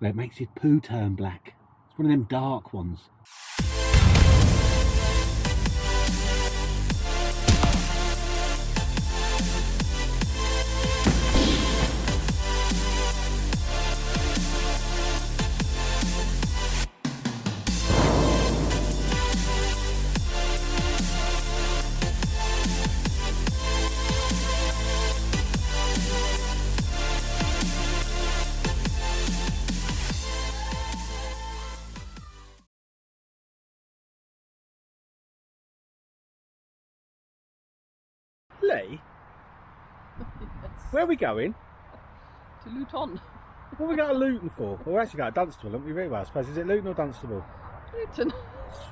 where it makes his poo turn black. It's one of them dark ones. Lee? Yes. Where are we going? To Luton. What are we going to Luton for? Well, we're actually going to Dunstable, haven't we? Really well, I suppose. Is it Luton or Dunstable? Luton.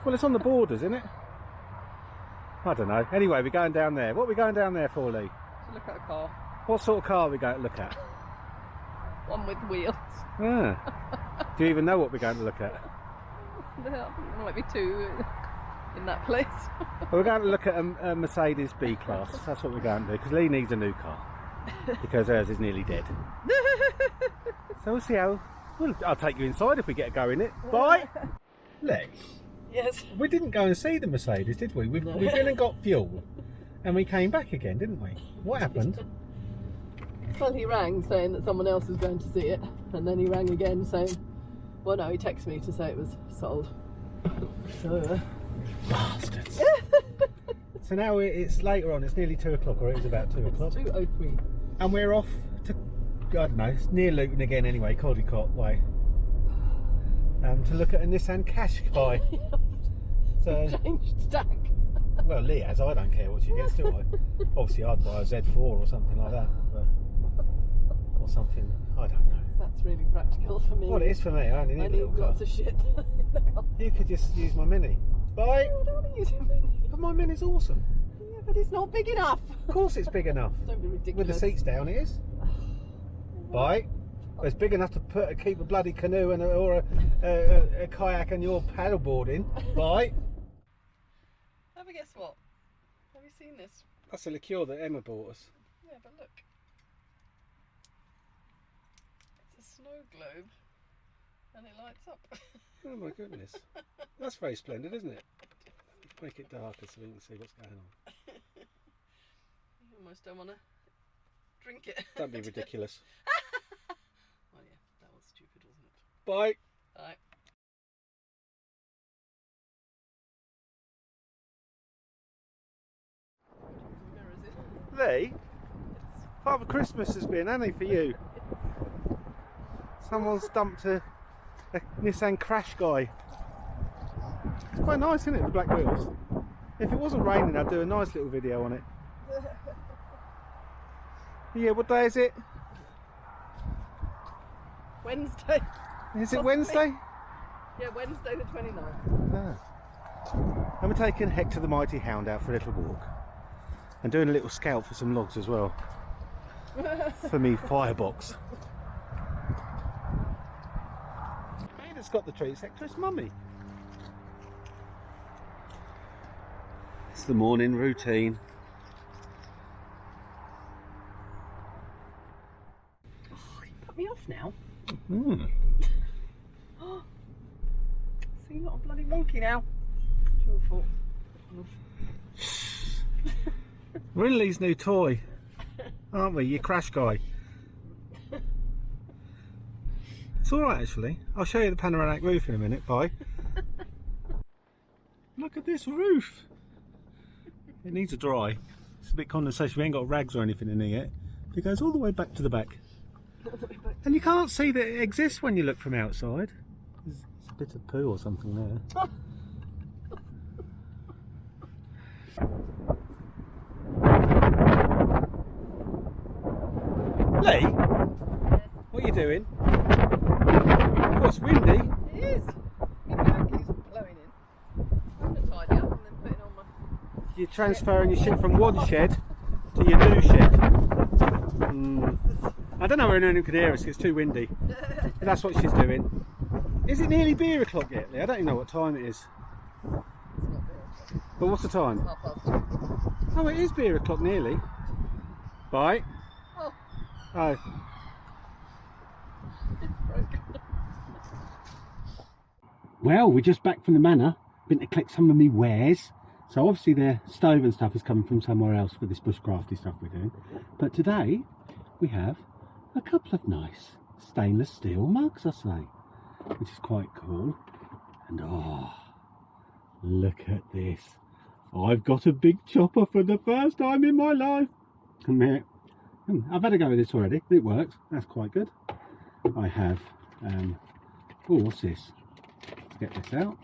Well, it's on the borders, isn't it? I don't know. Anyway, we're going down there. What are we going down there for, Lee? To look at a car. What sort of car are we going to look at? One with wheels. Ah. Do you even know what we're going to look at? There might be two in that place. Well, we're going to look at a Mercedes B-Class. That's what we're going to do, because Lee needs a new car. Because hers is nearly dead. So we'll see how... Well, I'll take you inside if we get a go in it. Bye! Lee, Yes. we didn't go and see the Mercedes, did we? We've been and got fuel, and we came back again, didn't we? What happened? Well, he rang saying that someone else was going to see it, and then he rang again saying, well, no, he texted me to say it was sold. So, Bastards. So now it's later on, it's nearly 2 o'clock, or it is about 2 o'clock. 2:03. And we're off to, I don't know, it's near Luton again anyway, Caldecott way. To look at a Nissan Qashqai. So, Changed tack. well, Lee has, I don't care what she gets, do I? Obviously I'd buy a Z4 or something like that. But, or something, I don't know. That's really practical for me. Well, it is for me, I only need a little car. lots of shit in the car. You could just use my Mini. Bye! I don't want to use your Mini. But my Mini's awesome. Yeah, but it's not big enough. Of course it's big enough. Don't be ridiculous. With the seats down it is. Bye. Well, it's big enough to keep a bloody canoe and or a kayak and your paddleboard in. Bye. Have a guess what? Have you seen this? That's a liqueur that Emma bought us. Yeah, but look. It's a snow globe and it lights up. Oh my goodness. That's very splendid, isn't it? Make it darker so we can see what's going on. You almost don't want to drink it. Don't be ridiculous. Oh yeah, that was stupid, wasn't it? Bye. Alright. Lee, Father Christmas has been, hasn't he, for you? Someone's dumped a Nissan Qashqai. It's quite nice, isn't it, the black wheels? If it wasn't raining, I'd do a nice little video on it. Yeah, what day is it? Wednesday. Is it Wednesday? Yeah, Wednesday the 29th. Ah. And we're taking Hector the Mighty Hound out for a little walk. And doing a little scout for some logs as well. For me, Firebox. Hey, that's got the treats, Hector, it's Mummy. It's the morning routine. Oh, you put me off now. Mm. See, you're not a bloody monkey now. It's your fault. We're in Lee's new toy, aren't we? Your Qashqai. It's alright actually. I'll show you the panoramic roof in a minute. Bye. Look at this roof. It needs a dry. It's a bit condensation. We ain't got rags or anything in here yet. It goes all the way back to the back. And you can't see that it exists when you look from outside. There's a bit of poo or something there. Lee, what are you doing? Oh, it's windy. It is. It's blowing in. I'm going to tidy up and then put it on my... You're transferring your shit from one shed to your new shed. I don't know where anyone can hear us, it's too windy. But that's what she's doing. Is it nearly beer o'clock yet, Lee? I don't even know what time it is. It's not there. But what's the time? 2:30. Oh, it is beer o'clock nearly. Bye. Oh, Oh. it's broken. Well, we're just back from the manor. Been to collect some of me wares. So obviously the stove and stuff is coming from somewhere else for this bushcrafty stuff we're doing. But today we have a couple of nice stainless steel mugs, I say, which is quite cool. And oh, look at this. I've got a big chopper for the first time in my life. Come here. I've had a go with this already. It works. That's quite good. I have, oh, what's this? Let's get this out.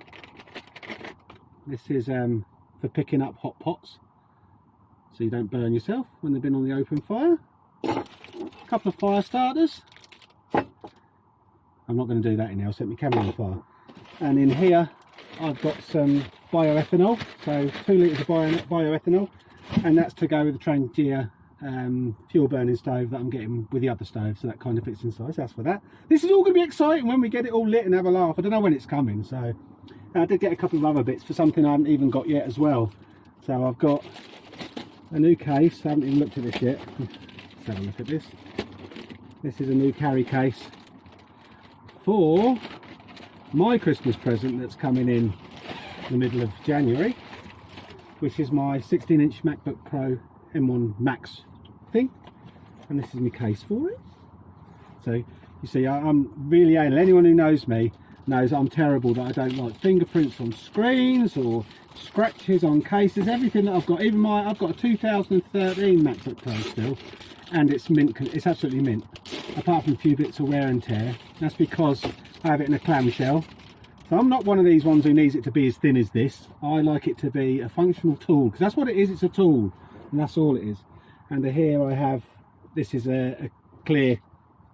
This is for picking up hot pots, so you don't burn yourself when they've been on the open fire. A couple of fire starters. I'm not going to do that in here. I'll set my camera on fire. And in here, I've got some bioethanol, so 2 litres of bioethanol, and that's to go with the Trangia fuel burning stove that I'm getting with the other stove, so that kind of fits inside. So that's for that. This is all going to be exciting when we get it all lit and have a laugh. I don't know when it's coming, so I did get a couple of other bits for something I haven't even got yet as well. So I've got a new case. I haven't even looked at this yet. Let's have a look at this. This is a new carry case for my Christmas present that's coming in the middle of January, which is my 16-inch MacBook Pro M1 Max thing, and this is my case for it. So you see, I'm really anal. Anyone who knows me knows I'm terrible, that I don't like fingerprints on screens or scratches on cases. Everything that I've got, even I've got a 2013 MacBook Pro still, and it's mint. It's absolutely mint, apart from a few bits of wear and tear. That's because I have it in a clamshell. So I'm not one of these ones who needs it to be as thin as this. I like it to be a functional tool, because that's what it is. It's a tool, and that's all it is. And here I have, this is a clear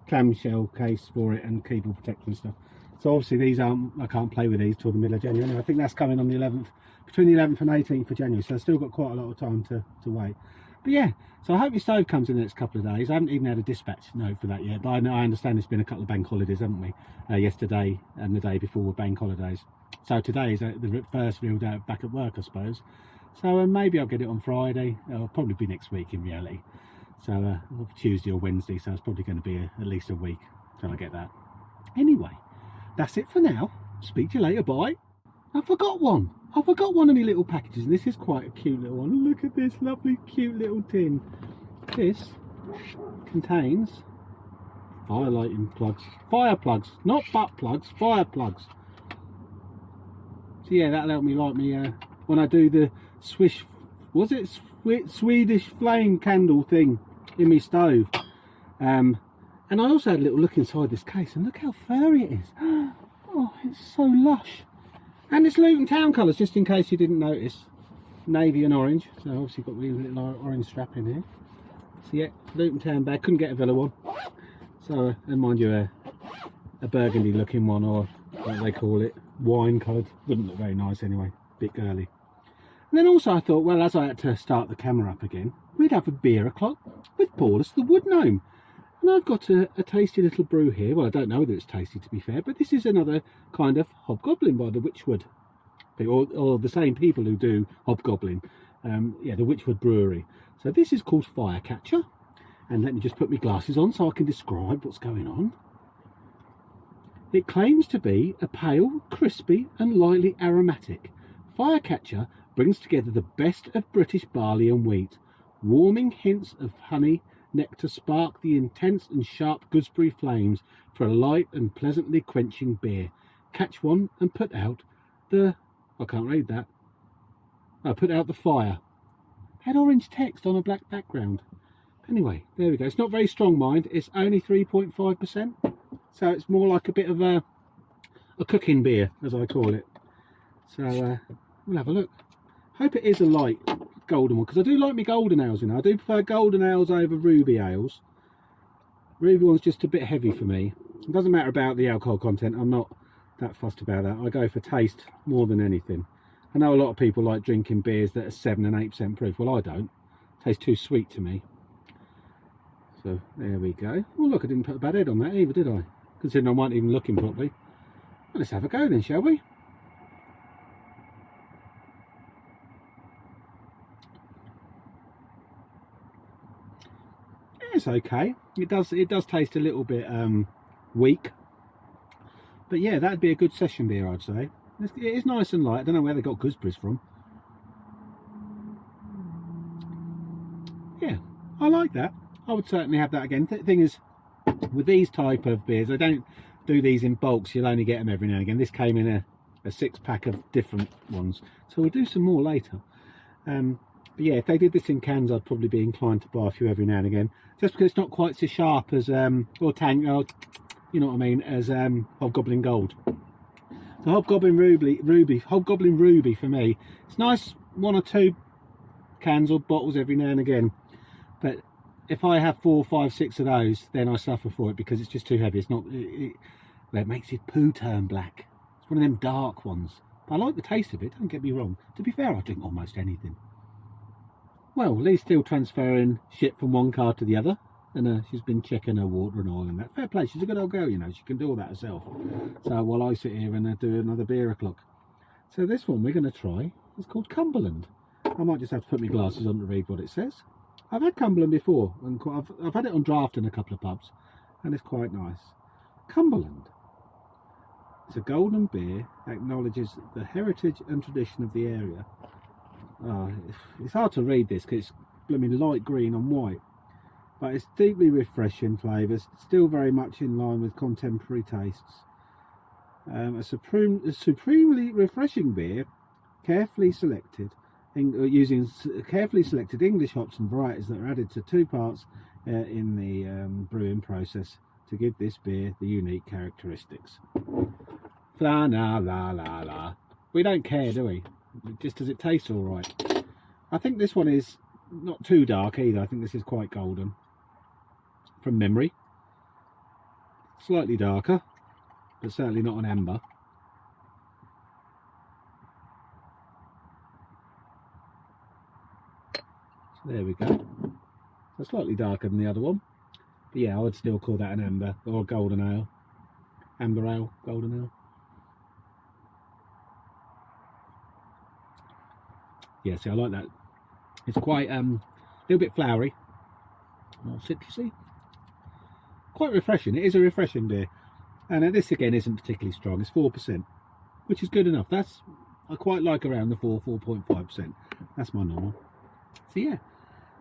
clamshell case for it, and keyboard protector and stuff. So obviously these aren't, I can't play with these till the middle of January. I think that's coming on the 11th, between the 11th and 18th of January. So I've still got quite a lot of time to wait. But yeah, so I hope your stove comes in the next couple of days. I haven't even had a dispatch note for that yet, but I understand there's been a couple of bank holidays, haven't we? Yesterday and the day before were bank holidays. So today is the first real day back at work, I suppose. So maybe I'll get it on Friday. It'll probably be next week in reality. So Tuesday or Wednesday, so it's probably going to be at least a week till I get that. Anyway, that's it for now. Speak to you later, bye. I forgot one of my little packages, and this is quite a cute little one. Look at this lovely cute little tin. This contains fire lighting plugs, not butt plugs, fire plugs. So yeah, that'll help me light me when I do the Swedish flame candle thing in my stove. And I also had a little look inside this case, and look how furry it is. Oh, it's so lush. And it's Luton Town colours, just in case you didn't notice. Navy and orange. So obviously got a little orange strap in here. So yeah, Luton Town bag. Couldn't get a Villa one. So, and mind you, a burgundy looking one, or what they call it, wine coloured. Wouldn't look very nice anyway. Bit girly. And then also I thought, well, as I had to start the camera up again, we'd have a beer o'clock with Paulus the Wood Gnome. And I've got a tasty little brew here. Well, I don't know whether it's tasty, to be fair, but this is another kind of hobgoblin by the Witchwood, or the same people who do hobgoblin. Yeah, the Witchwood Brewery. So this is called Firecatcher. And let me just put my glasses on so I can describe what's going on. It claims to be a pale, crispy and lightly aromatic. Firecatcher brings together the best of British barley and wheat. Warming hints of honey nectar spark the intense and sharp gooseberry flames for a light and pleasantly quenching beer. Catch one and put out the... I can't read that. Put out the fire. Had orange text on a black background. Anyway, there we go. It's not very strong, mind. It's only 3.5%. So it's more like a bit of a cooking beer, as I call it. So we'll have a look. Hope it is a light golden one, because I do like my golden ales, you know. I do prefer golden ales over ruby ales. Ruby one's just a bit heavy for me. It doesn't matter about the alcohol content. I'm not that fussed about that. I go for taste more than anything. I know a lot of people like drinking beers that are 7 and 8% proof. Well, I don't. It tastes too sweet to me. So there we go. Oh look, I didn't put a bad head on that either, did I? Considering I wasn't even looking properly. Well, let's have a go then, shall we? It's okay. It does taste a little bit weak, But yeah, that'd be a good session beer, I'd say. It is nice and light. I don't know where they got gooseberries from. Yeah, I like that. I would certainly have that again. The thing is, with these type of beers, I don't do these in bulks. You'll only get them every now and again. This came in a 6-pack of different ones, so we'll do some more later. But yeah, if they did this in cans, I'd probably be inclined to buy a few every now and again, just because it's not quite so sharp as or tang, or, you know what I mean, as Hobgoblin Gold. The Hobgoblin Ruby for me, it's nice 1 or 2 cans or bottles every now and again, but if I have 4, 5, 6 of those, then I suffer for it because it's just too heavy. It's not. It makes your poo turn black. It's one of them dark ones. But I like the taste of it. Don't get me wrong. To be fair, I drink almost anything. Well, Lee's still transferring shit from one car to the other, and she's been checking her water and oil and that. Fair play. She's a good old girl, you know. She can do all that herself. So while I sit here and do another beer o'clock. So this one we're going to try. It's called Cumberland. I might just have to put my glasses on to read what it says. I've had Cumberland before, and I've had it on draft in a couple of pubs, and it's quite nice. Cumberland. It's a golden beer that acknowledges the heritage and tradition of the area. It's hard to read this because it's blooming light green on white, but it's deeply refreshing flavours, still very much in line with contemporary tastes. A supremely refreshing beer, carefully selected, using carefully selected English hops and varieties that are added to 2 parts in the brewing process to give this beer the unique characteristics. La la la la la. We don't care, do we? Just does it taste all right? I think this one is not too dark either. I think this is quite golden from memory. Slightly darker, but certainly not an amber. So there we go. So slightly darker than the other one, but yeah, I would still call that an amber or a golden ale. Amber ale, golden ale. Yeah, see, I like that. It's quite a little bit flowery, more citrusy, quite refreshing. It is a refreshing beer, and this again isn't particularly strong. It's 4%, which is good enough. I quite like around the 4.5%. That's my normal. So yeah,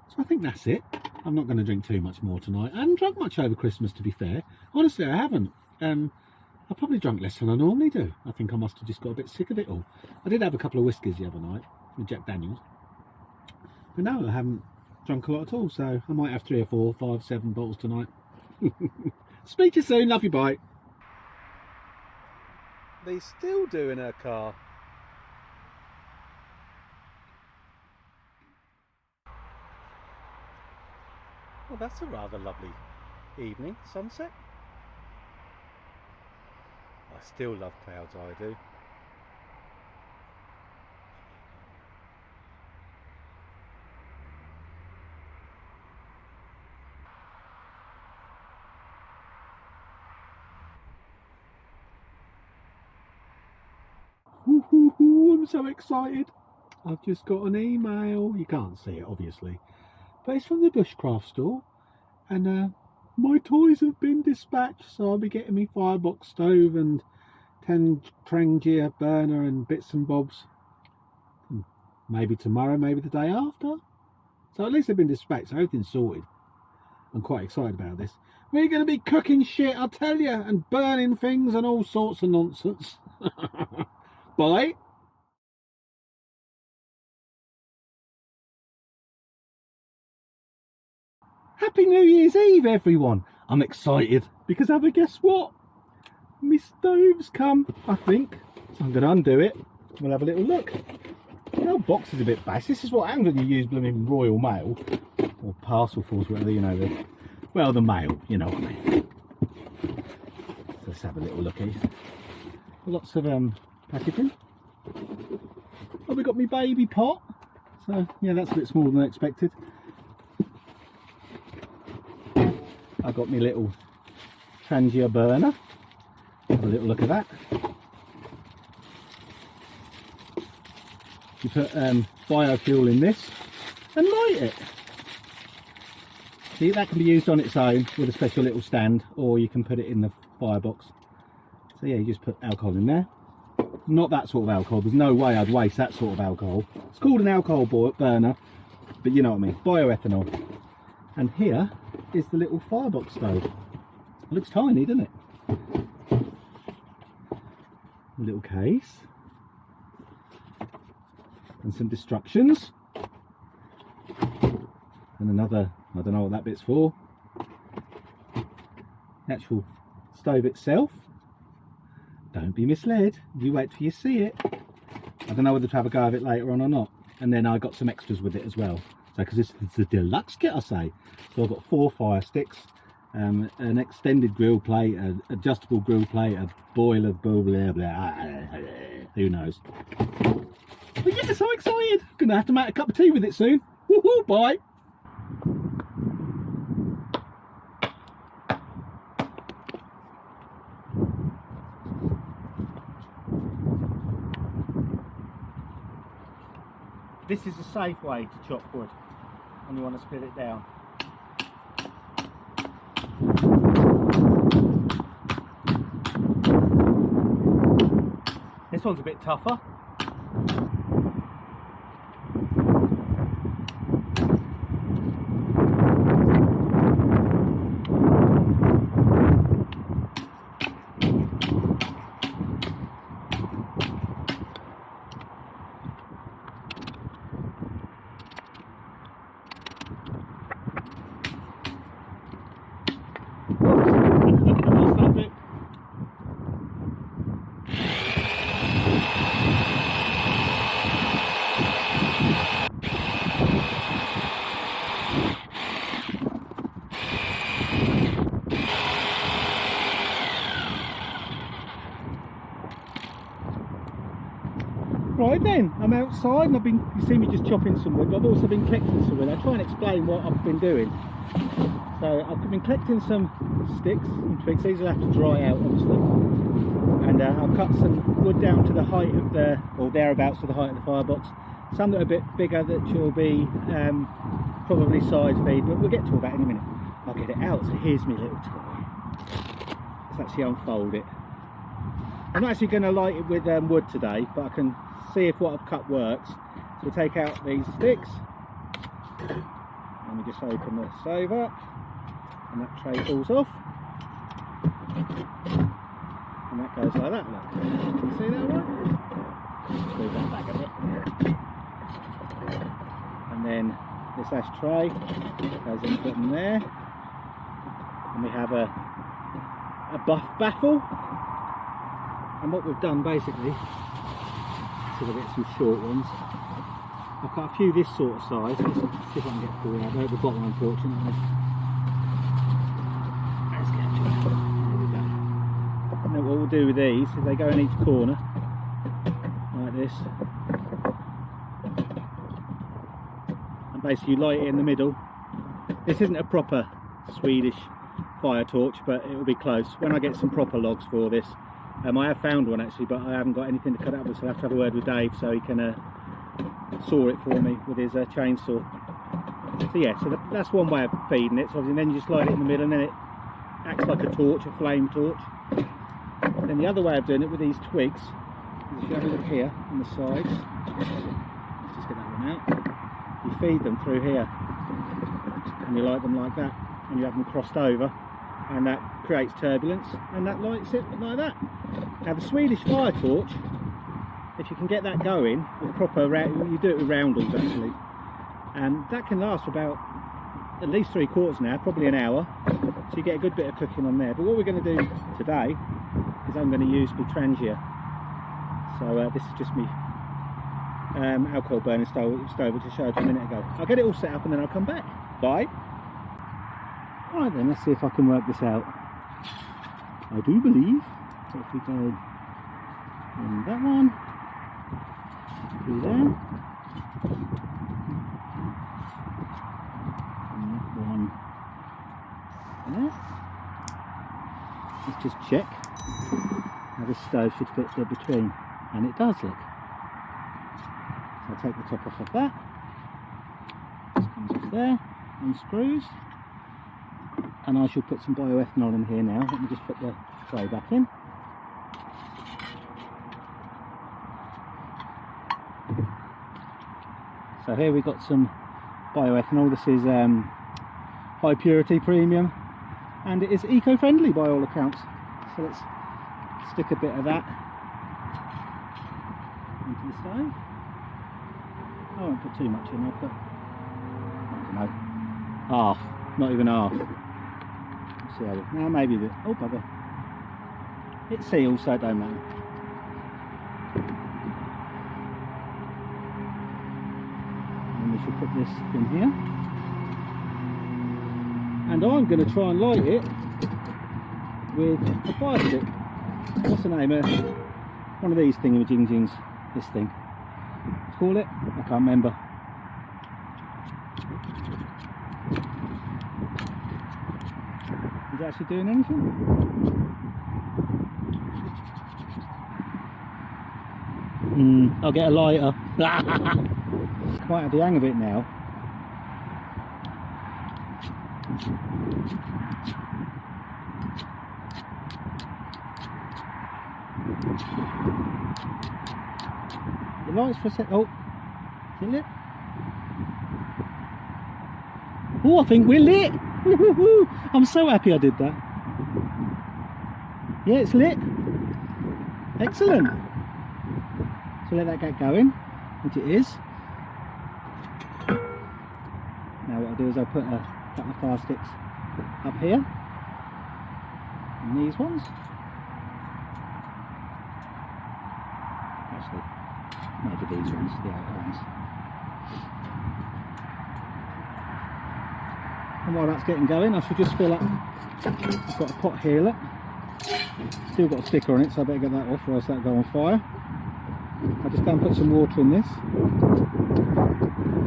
so I think that's it. I'm not going to drink too much more tonight. I haven't drunk much over Christmas, to be fair. Honestly, I haven't. I probably drunk less than I normally do. I think I must have just got a bit sick of it all. I did have a couple of whiskies the other night with Jack Daniels, but no, I haven't drunk a lot at all, so I might have 3 or 4, 5, 7 bottles tonight. Speak to you soon, love you, bye. They still do in her car. Well, that's a rather lovely evening, sunset. I still love clouds, I do. I'm so excited. I've just got an email. You can't see it, obviously, but it's from the bushcraft store, and my toys have been dispatched, so I'll be getting me Firebox Stove and Trangia burner and bits and bobs. Maybe tomorrow, maybe the day after. So at least they've been dispatched, so everything's sorted. I'm quite excited about this. We're going to be cooking shit, I'll tell you, and burning things and all sorts of nonsense. Bye. Happy New Year's Eve, everyone. I'm excited because have a guess what? My stove's come, I think. So I'm going to undo it. We'll have a little look. The old box is a bit bass. This is what happens when you use blooming Royal Mail or Parcel Force, whatever, you know, the mail, you know what I mean. Let's have a little look here. Lots of packaging. Oh, we got me baby pot. So yeah, that's a bit smaller than expected. I got my little Trangia burner. Have a little look at that. You put biofuel in this and light it. See, that can be used on its own with a special little stand, or you can put it in the firebox. So yeah, you just put alcohol in there. Not that sort of alcohol, there's no way I'd waste that sort of alcohol. It's called an alcohol burner, but you know what I mean, bioethanol. And here is the little firebox stove. It looks tiny, doesn't it? A little case. And some instructions. And another, I don't know what that bit's for. The actual stove itself. Don't be misled, you wait till you see it. I don't know whether to have a go of it later on or not. And then I got some extras with it as well. So, because this is the deluxe kit, I say. So I've got 4 fire sticks, an extended grill plate, an adjustable grill plate, a boiler, blah, blah, blah, who knows. But yeah, so excited. Gonna have to make a cup of tea with it soon. Woohoo, bye. This is a safe way to chop wood when you want to split it down. This one's a bit tougher. Right then, I'm outside and you see me just chopping some wood, but I've also been collecting some wood. I'll try and explain what I've been doing. So I've been collecting some sticks and twigs. These will have to dry out obviously. And I'll cut some wood down to the height of or thereabouts to the height of the firebox. Some that are a bit bigger that will be probably side feed, but we'll get to all that in a minute. I'll get it out, so here's my little toy. Let's actually unfold it. I'm not actually going to light it with wood today, but I can see if what I've cut works. So we'll take out these sticks. Let me just open the stove up. And that tray falls off. And that goes like that, look. Can you see that one? Let's move that back a bit. And then this ashtray goes in the bottom there. And we have a buff baffle. And what we've done basically, so we'll get some short ones. I've got a few this sort of size. Let's see if I can get through out there at the bottom, unfortunately. Let's get to it. There we go. And then what we'll do with these is they go in each corner, like this. And basically you light it in the middle. This isn't a proper Swedish fire torch, but it will be close. When I get some proper logs for this, I have found one actually, but I haven't got anything to cut it up with, so I'll have to have a word with Dave so he can saw it for me with his chainsaw. So yeah, so that's one way of feeding it. So obviously then you just light it in the middle and then it acts like a torch, a flame torch. Then the other way of doing it with these twigs is if you have a look here on the sides, let's just get that one out, you feed them through here and you light them like that and you have them crossed over, and that creates turbulence and that lights it like that. Now the Swedish fire torch, if you can get that going with proper, you do it with roundels actually, and that can last for about at least 3/4 an hour, probably an hour, so you get a good bit of cooking on there. But what we're going to do today is I'm going to use my Trangia. So this is just me alcohol burning stove which I showed you a minute ago. I'll get it all set up and then I'll come back. Bye. Alright then, let's see if I can work this out. I do believe that if we go in that one, through there, and that one there. Let's just check how this stove should fit there between, and it does, look. So I'll take the top off of that. This comes off there, unscrews. And I shall put some bioethanol in here now. Let me just put the tray back in. So here we've got some bioethanol. This is high purity premium, and it is eco-friendly by all accounts. So let's stick a bit of that into the stove. I won't put too much in, I'll put, I don't know, half, not even half. Let's see how it, now maybe a bit, oh bugger. It seals, so it don't matter. And we should put this in here. And I'm going to try and light it with a fire stick. What's the name of one of these thingamajingjings? This thing. Let's call it? I can't remember. Is it actually doing anything? I'll get a lighter. Quite at the hang of it now. The lights for a sec. Oh, is it lit? Oh, I think we're lit. I'm so happy I did that. Yeah, it's lit. Excellent. So let that get going, which it is. Now what I'll do is I'll put a couple of fire sticks up here, and these ones. Actually, maybe these ones, the outer ones. And while that's getting going, I should just fill up. I've got a pot here, look. Still got a sticker on it, so I better get that off, or else that'll go on fire. I'll just go and put some water in this.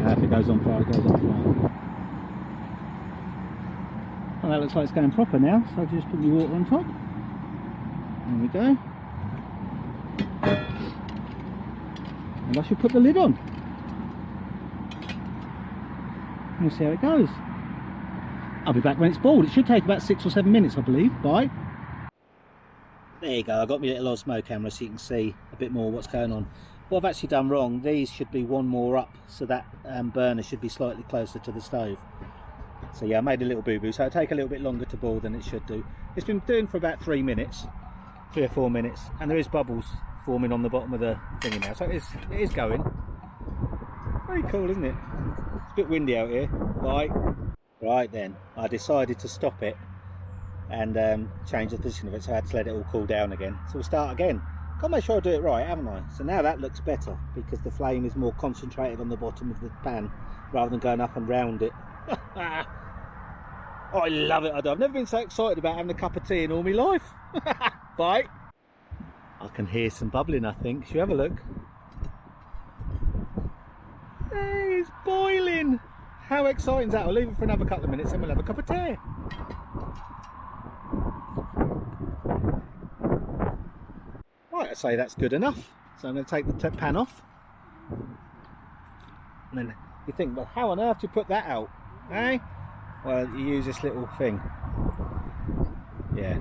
If it goes on fire, it goes on fire. Well, that looks like it's going proper now, so I'll just put the water on top. There we go. And I should put the lid on. We'll see how it goes. I'll be back when it's boiled. It should take about 6 or 7 minutes, I believe. Bye. There you go, I got my little Osmo camera so you can see a bit more what's going on. What I've actually done wrong, these should be one more up, so that burner should be slightly closer to the stove. So yeah, I made a little boo-boo, so it'll take a little bit longer to boil than it should do. It's been doing for about 3 minutes, 3 or 4 minutes, and there is bubbles forming on the bottom of the thingy now, so it is going. Very cool, isn't it? It's a bit windy out here. Right then, I decided to stop it and change the position of it, so I had to let it all cool down again. So we'll start again. Got to make sure I do it right, haven't I? So now that looks better because the flame is more concentrated on the bottom of the pan rather than going up and round it. Oh, I love it. I've never been so excited about having a cup of tea in all my life. Bye. I can hear some bubbling, I think. Should we have a look? Hey, it's boiling. How exciting is that? I'll leave it for another couple of minutes and we'll have a cup of tea. Right, I'd say that's good enough. So I'm going to take the pan off. And then you think, well, how on earth do you put that out? Eh? Well, you use this little thing. Yeah.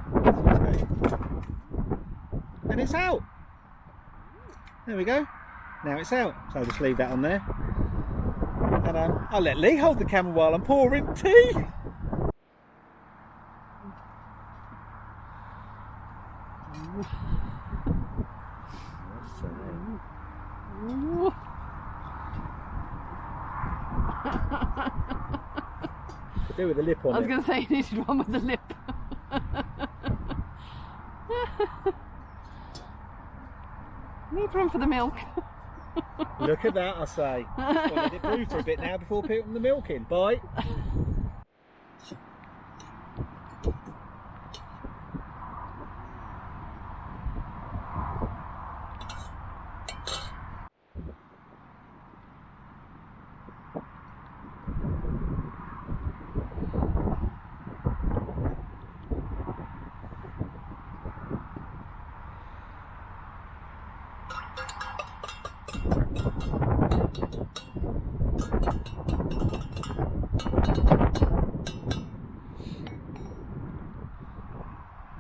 And it's out. There we go. Now it's out. So I'll just leave that on there. And I'll let Lee hold the camera while I'm pouring tea. Could do with the lip on. I was going to say you needed one with the lip. Need room for the milk. Look at that, I say. Well, let it brew for a bit now before putting the milk in. Bye.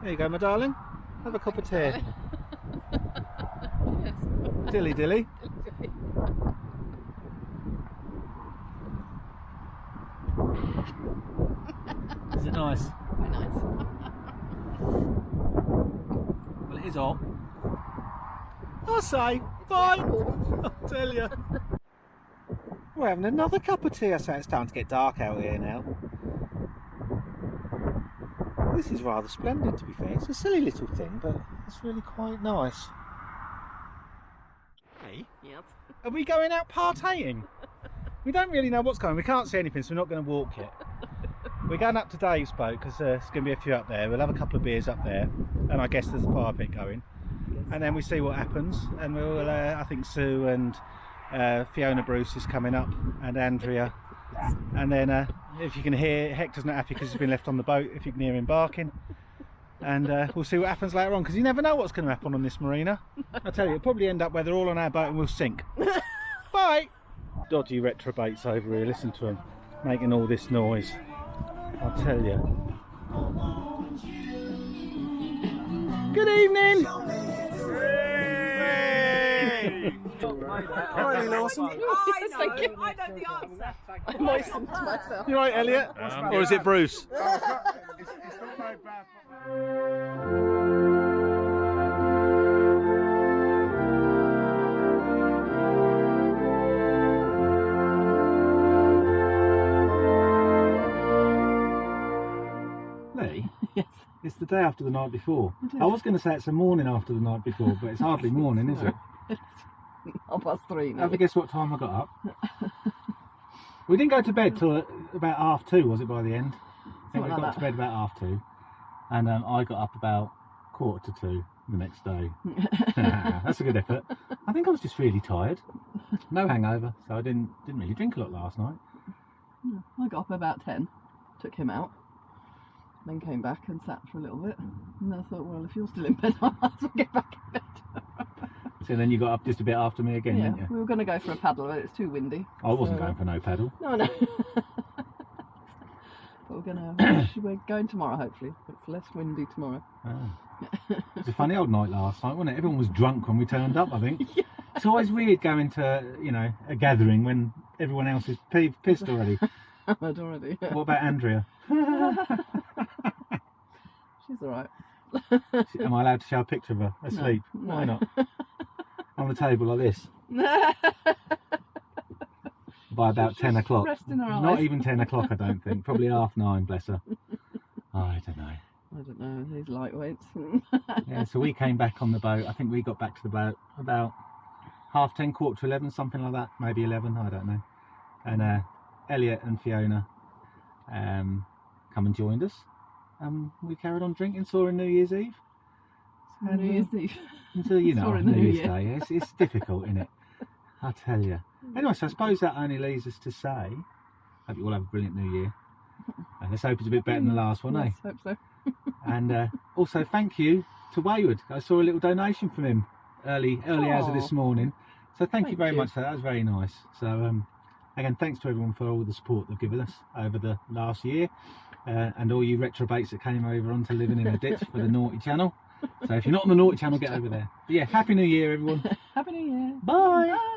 There you go, my darling. Have a cup of tea. Yes. Dilly dilly. nice. Very nice. Well, it is hot. I'll say, fine. I'll tell you. We're having another cup of tea. I say it's starting to get dark out here now. This is rather splendid, to be fair. It's a silly little thing, but it's really quite nice. Hey, Yep. are we going out partying? We don't really know what's going on. We can't see anything, so we're not going to walk yet. We're going up to Dave's boat because there's going to be a few up there. We'll have a couple of beers up there, and I guess there's a fire pit going. And then we see what happens. And we'll, I think Sue and Fiona Bruce is coming up, and Andrea. And then if you can hear, Hector's not happy because he's been left on the boat, if you can hear him barking. And we'll see what happens later on, because you never know what's going to happen on this marina. I tell you, it'll probably end up where they're all on our boat and we'll sink. Bye! Dodgy retrobates over here, listen to them, making all this noise. I'll tell you. Good evening! Alright, Lawson. Thank you. I know the answer. I moistened myself. You right, Elliot? Or is it Bruce? It's not very bad. Lee? Yes. It's the day after the night before. I was going to say it's the morning after the night before, but it's hardly morning, is it? It's 3:30 now. Have a guess what time I got up? We didn't go to bed till about 2:30, was it, by the end? I think we Something got like to bed about 2:30, and I got up about 2:45 the next day. That's a good effort. I think I was just really tired. No hangover, so I didn't really drink a lot last night. I got up about 10, took him out, then came back and sat for a little bit. And I thought, well, if you're still in bed, I might as well get back in bed. So then you got up just a bit after me again, Yeah, didn't you? we were going to go for a paddle, but it's too windy. I wasn't So, going for no paddle. No, no. But we're going tomorrow, hopefully. It's less windy tomorrow. Oh. It was a funny old night last night, wasn't it? Everyone was drunk when we turned up, I think. Yeah. It's always weird going to, you know, a gathering when everyone else is pissed already. I'd already. What about Andrea? She's alright. Am I allowed to show a picture of her asleep? No. Why not? On the table like this. By about 10 o'clock. Resting her eyes. Not even 10 o'clock, I don't think. Probably 9:30, bless her. I don't know. I don't know, these lightweights. Yeah, so we came back on the boat. I think we got back to the boat about 10:30, 11:15, something like that. Maybe 11, I don't know. And Elliot and Fiona come and joined us. We carried on drinking, saw in New Year's Eve. New Year's Eve. Until, you know, Saw in the New New Year's Year. Day. It's difficult, isn't it? I tell you. Anyway, so I suppose that only leaves us to say, hope you all have a brilliant New Year. And let's hope it's a bit better than the last one, eh? Yes, hope so. And also thank you to Wayward. I saw a little donation from him early hours of this morning. So thank you very much for that. That was very nice. So again, thanks to everyone for all the support they've given us over the last year. And all you retrobates that came over onto living in a ditch for the Naughty Channel. So if you're not on the Naughty Channel, get over there. But yeah, Happy New Year, everyone. Happy New Year. Bye. Bye.